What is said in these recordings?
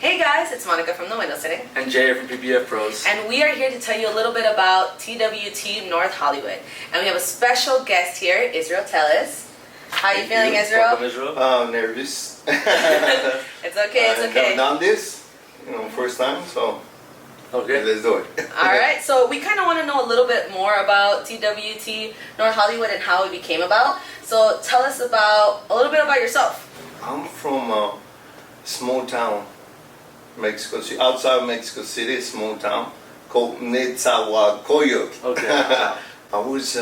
Hey guys, it's Monica from The Window Sitting. And Jay from PPF Pros. And we are here to tell you a little bit about TWT North Hollywood. And we have a special guest here, Israel Tellis. How are you feeling, Israel? Welcome, Israel. Nervous. It's okay, it's okay. I've done this, first time, so Okay. let's do it. Alright, so we kind of want to know a little bit more about TWT North Hollywood and how it became about. So tell us a little bit about yourself. I'm from a small town, Mexico City, outside Mexico City, small town called Netzahualcoyotl. Okay. I was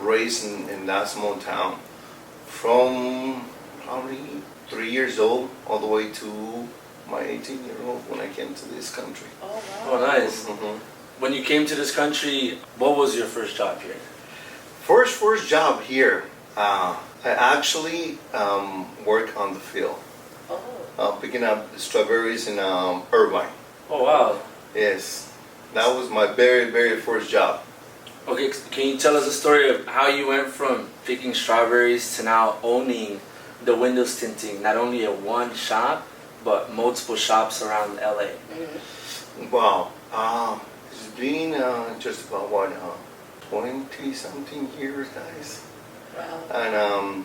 raised in that small town from probably 3 years old all the way to my 18-year-old when I came to this country. Oh, wow. Oh, nice. Mm-hmm. When you came to this country, what was your first job here? First job here, I actually work on the field, picking up strawberries in Irvine. Oh, wow. Yes, that was my very first job. Okay, can you tell us a story of how you went from picking strawberries to now owning the windows tinting, not only at one shop, but multiple shops around LA? Mm-hmm. Wow, it's been just about 20-something years, guys. Wow. And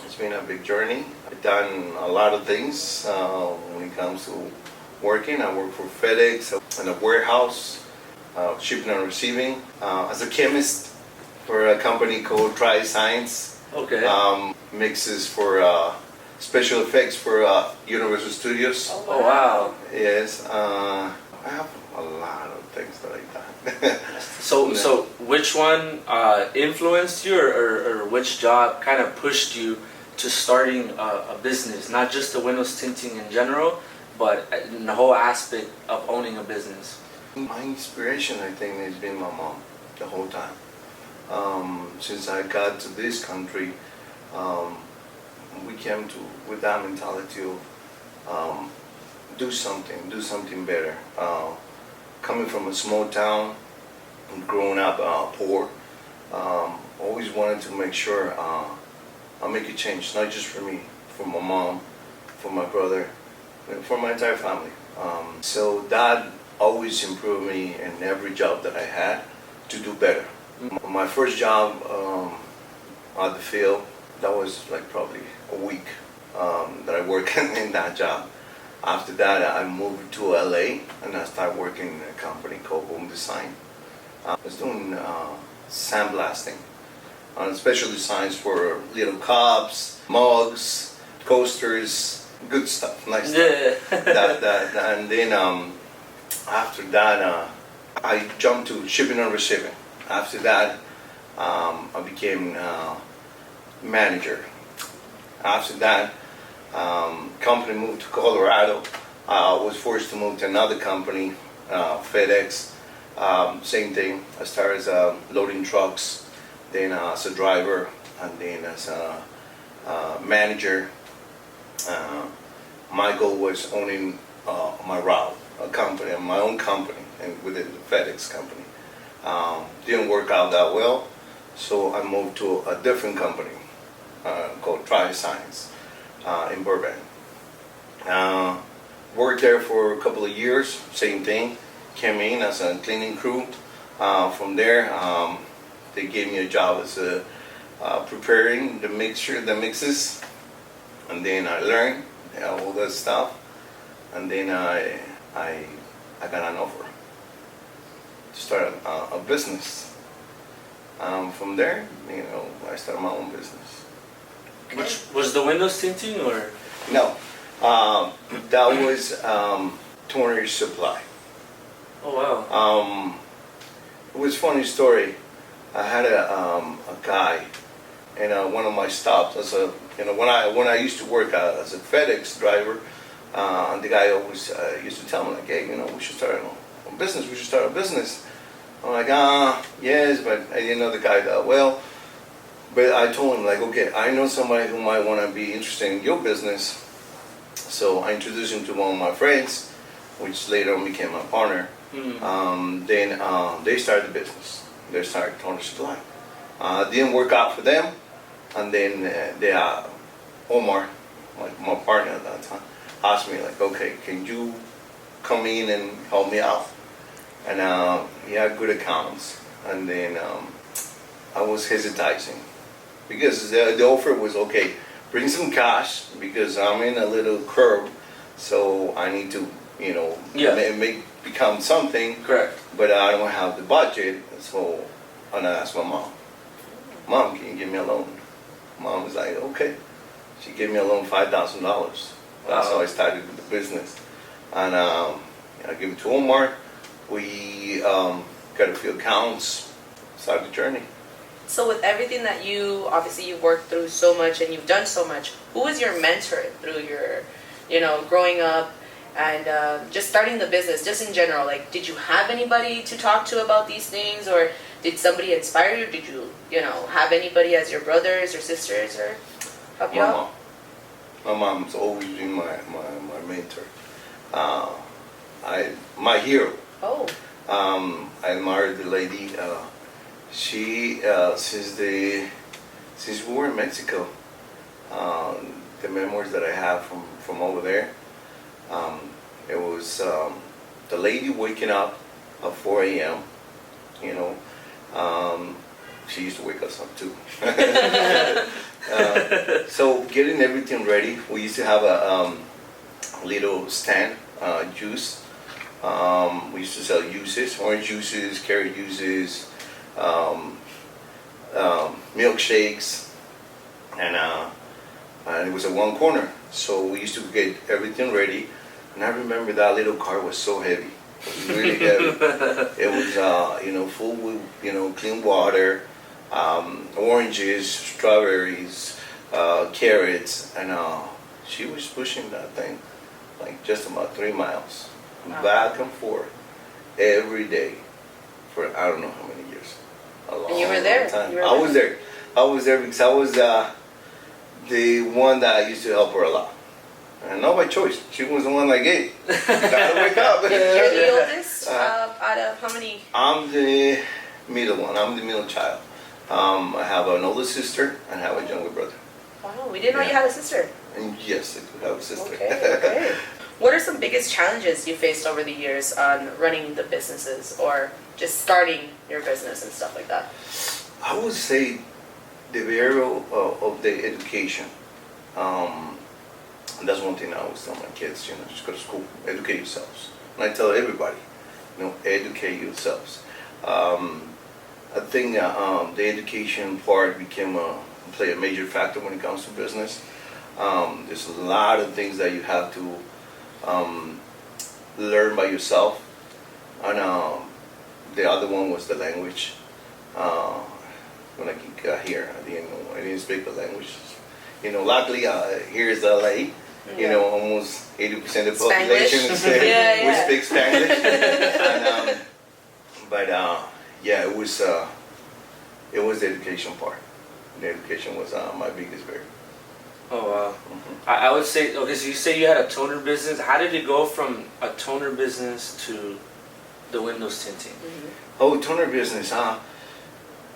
it's been a big journey. I've done a lot of things when it comes to working. I work for FedEx in a warehouse, shipping and receiving, as a chemist for a company called TWT. Okay. Mixes for special effects for Universal Studios. Oh, wow. Yes, I have a lot of things that I've done. So which one influenced you, or which job kind of pushed you to starting a business, not just the windows tinting in general, but in the whole aspect of owning a business? My inspiration, I think, has been my mom the whole time. Since I got to this country, we came with that mentality of do something better. Coming from a small town, growing up poor, always wanted to make sure I'll make a change, not just for me, for my mom, for my brother, for my entire family. So that always improved me in every job that I had to do better. My first job at the field, that was like probably a week that I worked in that job. After that, I moved to LA and I started working in a company called Home Design. I was doing sandblasting, special designs for little cups, mugs, coasters, good stuff, nice stuff. Yeah. And then after that, I jumped to shipping and receiving. After that, I became manager. After that, company moved to Colorado. I was forced to move to another company, FedEx. Same thing. I started as loading trucks, then as a driver, and then as a manager. My goal was owning my route, a company, my own company, and within the FedEx company. Didn't work out that well, so I moved to a different company called TWT in Burbank. Worked there for a couple of years, same thing. Came in as a cleaning crew. From there, they gave me a job as preparing the mixes, and then I learned all that stuff, and then I got an offer to start a business. From there, I started my own business. Which was the windows tinting, or? No, that was Turner Supply. Oh, wow. It was a funny story. I had a guy in one of my stops. As when I used to work as a FedEx driver, and the guy always used to tell me like, hey, we should start a business. We should start a business. I'm like, yes, but I didn't know the guy that well. But I told him like, okay, I know somebody who might want to be interested in your business. So I introduced him to one of my friends, which later on became my partner. Mm. Then they started the business. They started Turner Supply. Didn't work out for them, and then Omar, my partner at that time, asked me like, okay, can you come in and help me out? And he had good accounts, and then I was hesitating because the offer was okay. Bring some cash because I'm in a little curve, so I need to, become something. Correct. But I don't have the budget, so and I asked my mom, can you give me a loan? Mom was like, okay. She gave me a loan $5,000. That's how I started with the business, and I gave it to Omar. We got a few accounts, started the journey. So with everything that obviously you've worked through so much and you've done so much, who was your mentor through your, growing up and just starting the business, just in general? Like, did you have anybody to talk to about these things, or did somebody inspire you? Did you, have anybody as your brothers or sisters or help you out? My mom's always been my mentor. My hero. Oh. I admired the lady. She since we were in Mexico, the memories that I have from over there, it was the lady waking up at 4 a.m. She used to wake us up too. So getting everything ready. We used to have a little stand, juice. We used to sell juices, orange juices, carrot juices, milkshakes, and it was a one corner. So we used to get everything ready. And I remember that little car was so heavy. It was really heavy. It was, full with, clean water, oranges, strawberries, carrots, and she was pushing that thing like just about 3 miles, back and forth, every day for I don't know how many years. And you were there? Time. I was there. I was there because I was the one that used to help her a lot. And not by choice. She was the one that gave. Gotta wake up. You're the oldest out of how many? I'm the middle one. I'm the middle child. I have an older sister and I have a younger brother. Wow, we didn't know you had a sister. And yes, I do have a sister. Okay. What are some biggest challenges you faced over the years on running the businesses or just starting your business and stuff like that? I would say the barrier of the education. And that's one thing I always tell my kids, just go to school, educate yourselves. And I tell everybody, educate yourselves. I think the education part play a major factor when it comes to business. There's a lot of things that you have to learn by yourself. And the other one was the language. When I got here, I didn't speak the language. Luckily here is LA. Almost 80% of the population we speak Spanish. And, but it was the education part. The education was my biggest barrier. Oh wow. Mm-hmm. I would say, okay, so you say you had a toner business. How did it go from a toner business to the windows tinting? Mm-hmm. Oh, toner business,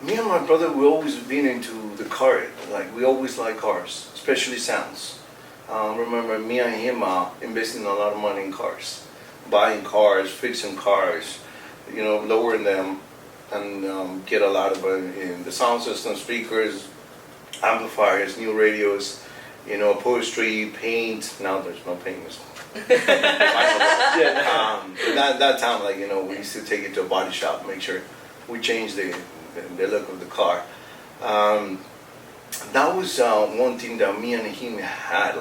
me and my brother, we always been into the car. Like, we always like cars, especially sounds. Remember me and him investing a lot of money in cars, buying cars, fixing cars, lowering them, and get a lot of in the sound system, speakers, amplifiers, new radios, upholstery, paint. Now there's no paint. That time, we used to take it to a body shop, make sure we changed the look of the car. That was one thing that me and him had.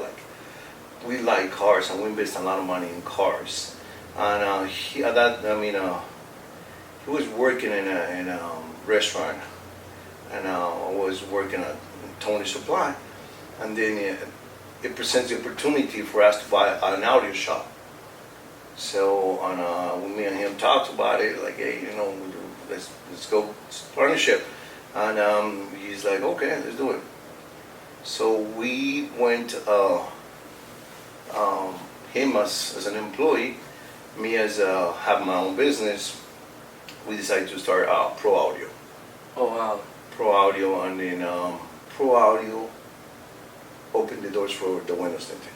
We like cars, and we invest a lot of money in cars. And he was working in a restaurant, and I was working at Tony Supply. And then it presents the opportunity for us to buy an audio shop. So when me and him talked about it, like, hey, let's go partnership. And he's like, okay, let's do it. So we went, him as an employee, me as have my own business. We decided to start Pro Audio. Oh wow. Pro Audio, and then Pro Audio opened the doors for the windows tinting.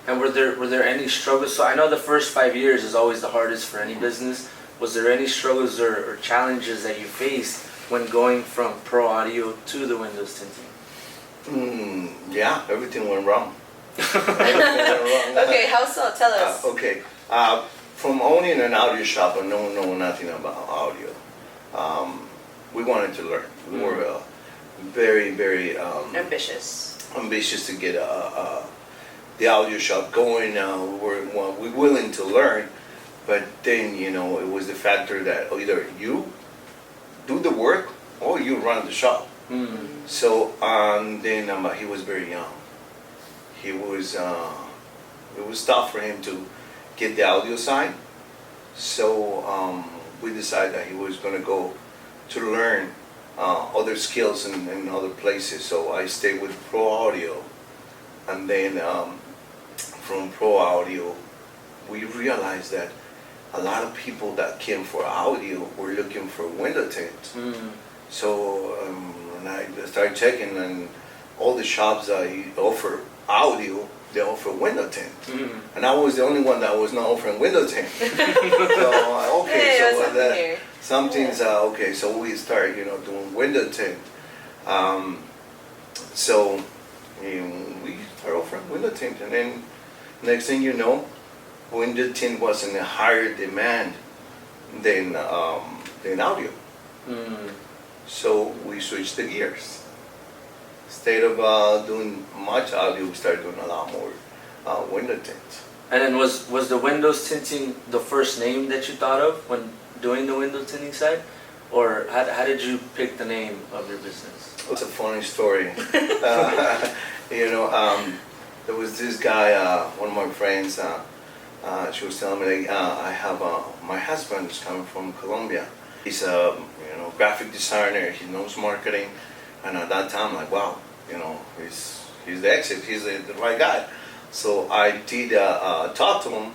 And were there any struggles? So I know the first 5 years is always the hardest for any business. Was there any struggles or challenges that you faced when going from pro audio to the windows tinting? Yeah, everything went wrong. Everything went wrong. Okay, how so? Tell us. Okay. From owning an audio shop and knowing nothing about audio, we wanted to learn. We were very, very ambitious to get the audio shop going. We were willing to learn, but then it was the factor that either you do the work or you run the shop. So then he was very young. He was it was tough for him to get the audio side. So we decided that he was going to go to learn other skills in other places. So I stayed with Pro Audio, and then from Pro Audio, we realized that a lot of people that came for audio were looking for window tint. So and I started checking, and all the shops that offer audio, they offer window tint. And I was the only one that was not offering window tint. So okay, hey, so something's okay. So we started, doing window tint. So we started offering window tint, and then next thing you know, window tint was in a higher demand than audio. So we switched the gears. Instead of doing much audio, we started doing a lot more window tint. And then was the windows tinting the first name that you thought of when doing the window tinting side? Or how did you pick the name of your business? It's a funny story. There was this guy, one of my friends, she was telling me, I have my husband is coming from Colombia. He's a graphic designer, he knows marketing, and at that time, like, wow, he's the exit, he's the right guy. So I did talk to him,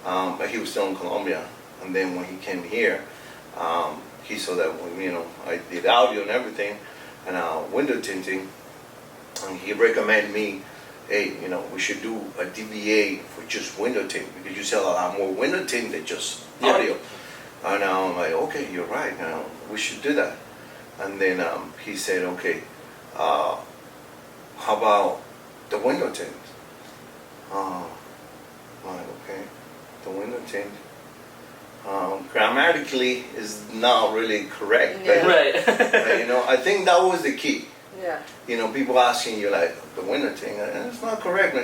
but he was still in Colombia. And then when he came here, he saw that I did audio and everything, and window tinting, and he recommended me, hey, we should do a DBA for just window tint, because you sell a lot more window tint than just audio. And I'm like, okay, you're right, we should do that. And then he said, okay, how about the window tint? Like, okay, the window tint. Grammatically is not really correct. Yeah. But, Right. I think that was the key. Yeah. People asking you like the window tint, and it's not correct,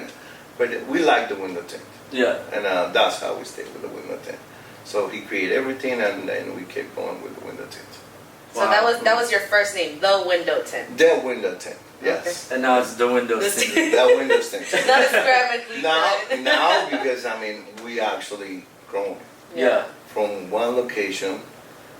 but we like the window tint. Yeah. And that's how we stayed with the window tint. So he created everything, and then we kept going with the window tint. So that was your first name, the window tint. The window tint, yes. And now it's the windows tinting. The window tint. Not as grammatically correct. Now, because we actually growing Yeah. from one location,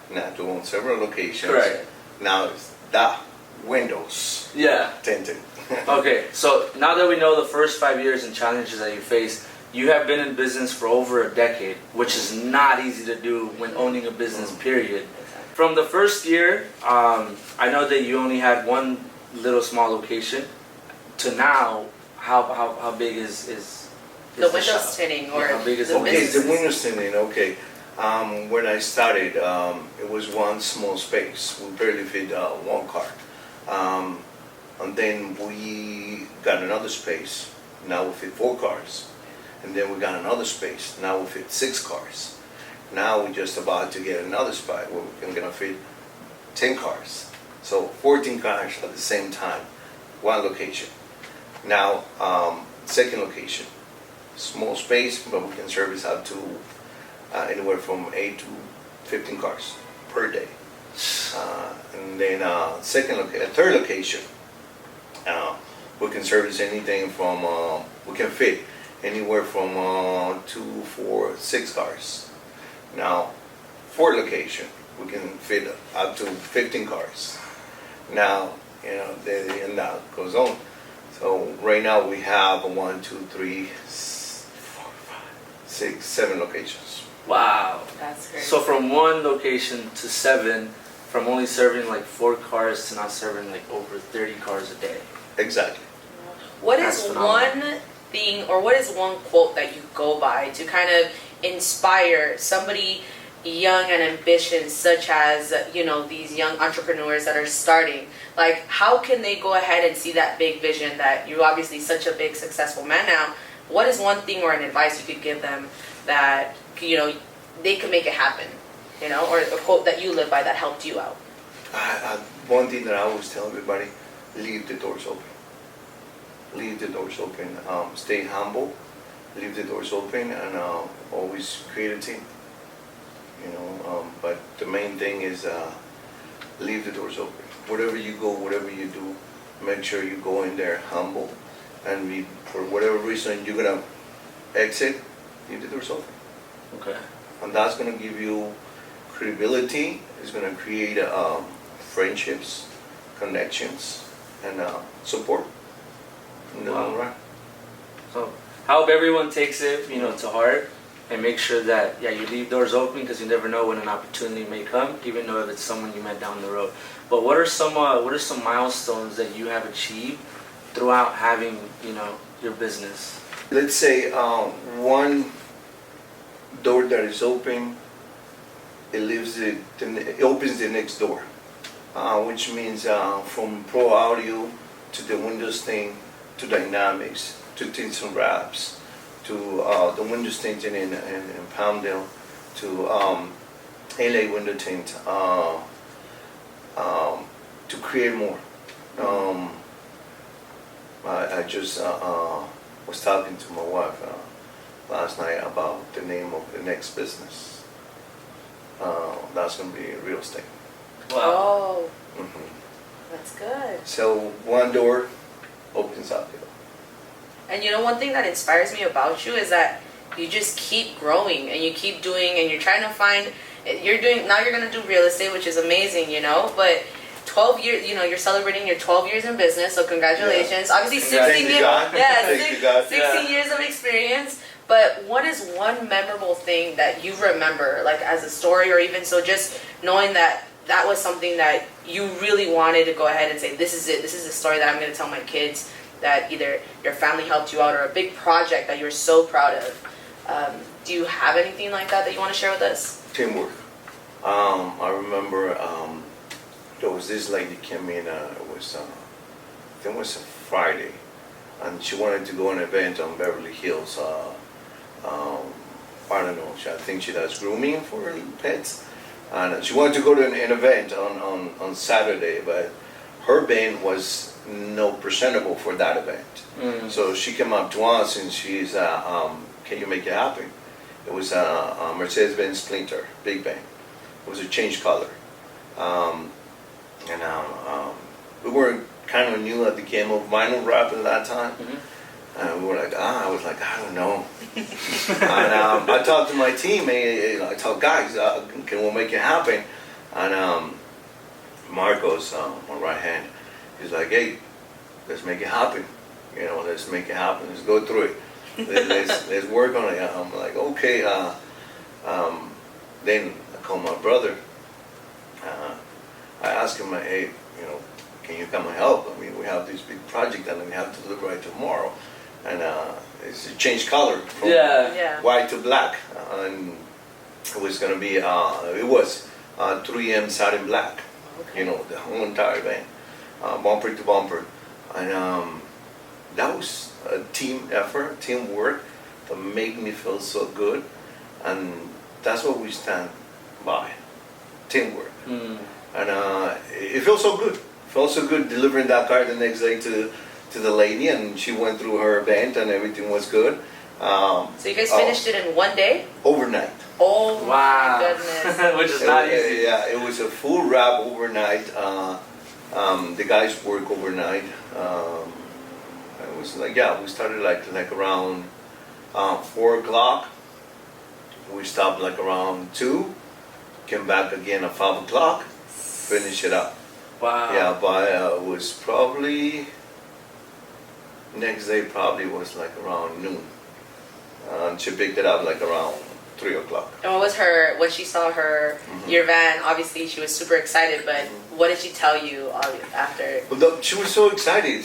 now to several locations. Correct. Now it's the windows Yeah. tinting. Okay, so now that we know the first 5 years and challenges that you face, you have been in business for over a decade, which is not easy to do when owning a business, period. From the first year, I know that you only had one little small location, to now, how big is The windows shop? tinting or How big is the the Okay, business? the windows tinting, okay. When I started, it was one small space. We barely fit one car. And then we got another space. Now we fit 4 cars. And then we got another space. Now we fit 6 cars. Now we're just about to get another spot where we're going to fit 10 cars. So 14 cars at the same time, one location. Now, second location, small space, but we can service up to anywhere from 8 to 15 cars per day. And then third location, we can service anything from, we can fit anywhere from 2, 4, 6 cars. Now, fourth location, we can fit up to 15 cars. Now, and that goes on. So right now we have 1, 2, 3, 4, 5, 6, 7 locations. Wow. That's great. So from one location to 7, from only serving like 4 cars to now serving like over 30 cars a day. Exactly. What That's is phenomenal. one thing, or what is one quote that you go by to kind of inspire somebody young and ambitious, such as, you know, these young entrepreneurs that are starting? Like, how can they go ahead and see that big vision that you're obviously such a big successful man now? What is one thing or an advice you could give them that, you know, they can make it happen, you know, or a quote that you live by that helped you out? One thing that I always tell everybody: leave the doors open. Leave the doors open. Stay humble. Leave the doors open, and always create a team. You know, but the main thing is leave the doors open. Wherever you go, whatever you do, make sure you go in there humble, and for whatever reason you're gonna exit, leave the doors open. Okay. And that's gonna give you credibility. It's gonna create friendships, connections, and support in the long run. So, I hope everyone takes it, you know, to heart, and make sure that you leave doors open, because you never know when an opportunity may come, even though if it's someone you met down the road. But what are some milestones that you have achieved throughout having, you know, your business? Let's say one door that is open, it opens the next door, which means from Pro Audio to the Windows thing to Dynamics to Tints and Wraps to the Windows tinting in Palmdale to LA Window Tint to create more. I just was talking to my wife last night about the name of the next business. That's going to be real estate. Wow. Oh, Mm-hmm. that's good. So one door opens up the other. And you know, one thing that inspires me about you is that you just keep growing and you keep doing, and you're trying to find, now you're going to do real estate, which is amazing, you know, but 12 years, you know, you're celebrating your 12 years in business, so congratulations. Yeah. Obviously, 16 Thank you, years, God. yeah, Thank you, God. 16 years of experience. But what is one memorable thing that you remember, like as a story, or even so, just knowing that that was something that you really wanted to go ahead and say, this is it, this is the story that I'm going to tell my kids, that either your family helped you out, or a big project that you're so proud of. Do you have anything like that you want to share with us? Teamwork. I remember there was this lady came in, it was, I think it was a Friday, and she wanted to go on an event on Beverly Hills. I don't know, I think she does grooming for pets. And she wanted to go to an event on Saturday, but her band was no presentable for that event. So she came up to us and she's, can you make it happen? It was a Mercedes-Benz Sprinter, big band. It was a change color. We were kind of new at the game of vinyl wrap at that time. And we were like, I was like, I don't know. And I talked to my team, I told guys, can we make it happen? And Marcos, my right hand, he's like, hey, let's make it happen. You know, let's make it happen. Let's go through it. Let's work on it. I'm like, okay. Then I called my brother. I asked him, hey, you know, can you come and help? I mean, we have this big project and we have to deliver it tomorrow. And it's a change color from white to black. And it was going to be, it was 3M satin black. Okay. You know, the whole entire band, bumper to bumper. And that was a team effort, teamwork that made me feel so good. And that's what we stand by, teamwork. And it feels so good. It felt so good delivering that card the next day to the lady, and she went through her event and everything was good. So you guys finished it in one day? Overnight. Oh wow. My goodness. Which is not easy. Yeah, it was a full wrap overnight. The guys work overnight. It was like, we started like around 4 o'clock. We stopped like around 2. Came back again at 5 o'clock. Finish it up. Wow. Yeah, but it was probably, next day probably was like around noon. She picked it up like around 3 o'clock. And what was her, when she saw your van, obviously she was super excited, but what did she tell you after? Well, she was so excited.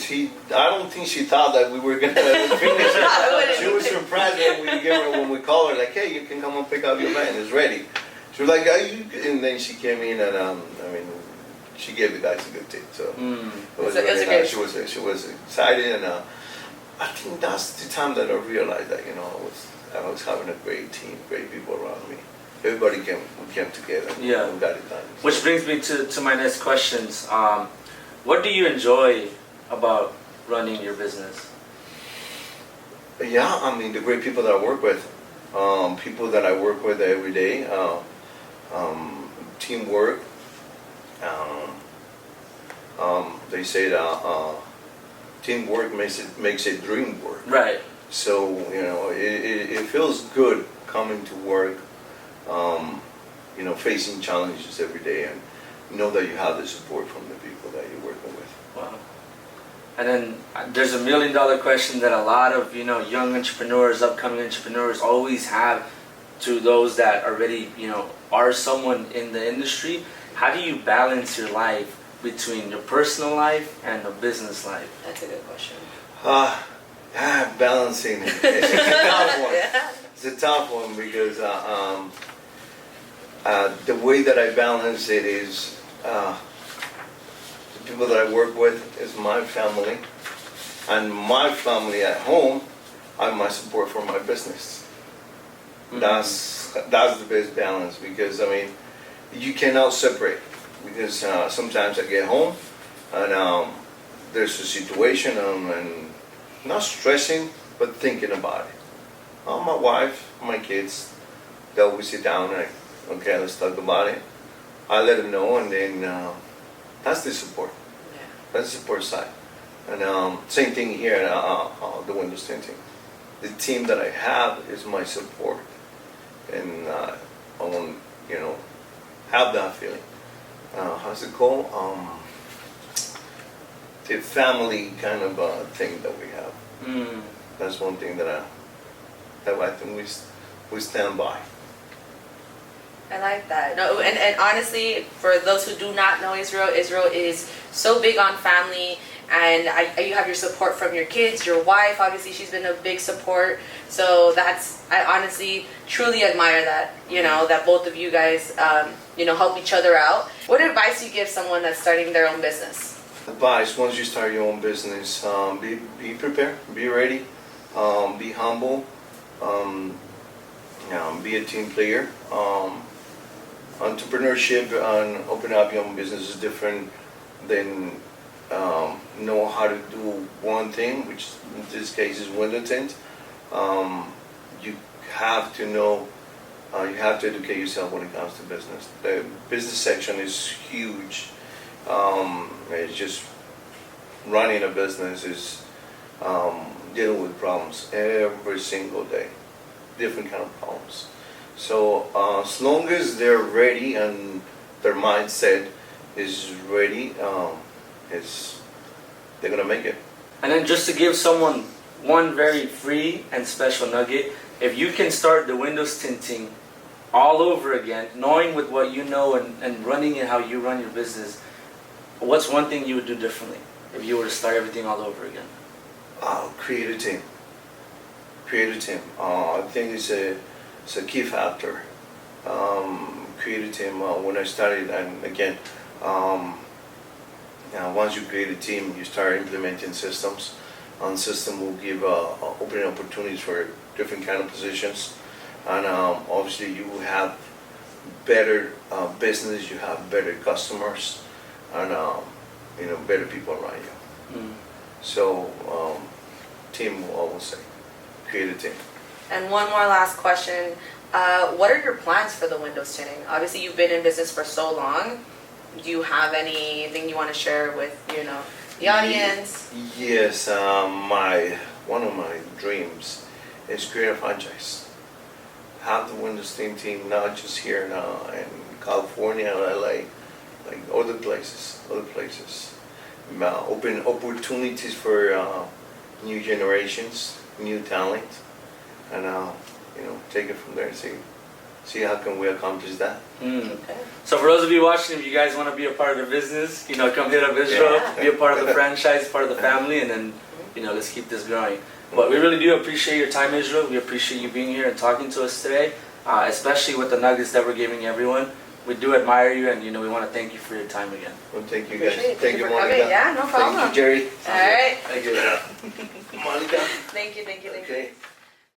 I don't think she thought that we were gonna finish it. She was surprised when we called her, like, hey, you can come and pick up your van. It's ready. She was like, and then she came in and she gave the guys a good tip. So it was very nice. She was excited, and I think that's the time that I realized that I was having a great team, great people around me. Everybody came together. Yeah. And got it done. Which brings me to my next questions. What do you enjoy about running your business? Yeah, the great people that I work with, people that I work with every day, teamwork. They say that teamwork makes a dream work. Right. So it feels good coming to work, facing challenges every day, and know that you have the support from the people that you're working with. Wow. And then there's $1 million question that a lot of young entrepreneurs, upcoming entrepreneurs, always have to those that already are someone in the industry. How do you balance your life between your personal life and the business life? That's a good question. Balancing it's a tough one. Yeah. It's a tough one because the way that I balance it is the people that I work with is my family, and my family at home are my support for my business. Mm-hmm. That's the best balance, because you cannot separate, because sometimes I get home and there's a situation and not stressing but thinking about it. My wife, my kids, they always sit down and okay, let's talk about it. I let them know, and then that's the support. Yeah. That's the support side. And same thing here at the Windows Tinting. The team that I have is my support, and I want have that feeling. How's it called? The family kind of thing that we have. Mm. That's one thing that I think we stand by. I like that. No, and honestly, for those who do not know Israel is so big on family, and you have your support from your kids, your wife. Obviously, she's been a big support. So I honestly truly admire that. That both of you guys, help each other out. What advice do you give someone that's starting their own business? Advice: once you start your own business, be prepared, be ready, be humble, be a team player. Entrepreneurship and opening up your own business is different than know how to do one thing, which in this case is window tint. You have to know, you have to educate yourself when it comes to business. The business section is huge. It's just running a business is dealing with problems every single day, different kind of problems. So as long as they're ready and their mindset is ready, they're gonna make it. And then just to give someone one very free and special nugget, if you can start the Windows tinting all over again, knowing with what you know and running it how you run your business, what's one thing you would do differently if you were to start everything all over again? Create a team. Create a team. I think it's a key factor. Create a team. When I started, and again, once you create a team, you start implementing systems. And system will give opening opportunities for different kind of positions, and obviously you will have better business. You have better customers, and better people around you. Mm. So team, I will say, create a team. And one more last question. What are your plans for the Windows tinting? Obviously, you've been in business for so long. Do you have anything you want to share with, the audience? Yes, one of my dreams is create a franchise. Have the Windows Tinting not just here in California, LA, like other places. Open opportunities for new generations, new talent, and take it from there and see see how can we accomplish that. Okay. So for those of you watching, if you guys want to be a part of the business, come hit up Israel, Yeah. be a part of the franchise, part of the family, and then, let's keep this growing. But we really do appreciate your time, Israel. We appreciate you being here and talking to us today, especially with the nuggets that we're giving everyone. We do admire you, and we want to thank you for your time again. Well, thank you guys. Appreciate it. Thank you, for Monica. coming. Yeah, no problem. Thank you, Jerry. All right. Thank you. Monica. Thank you. Okay.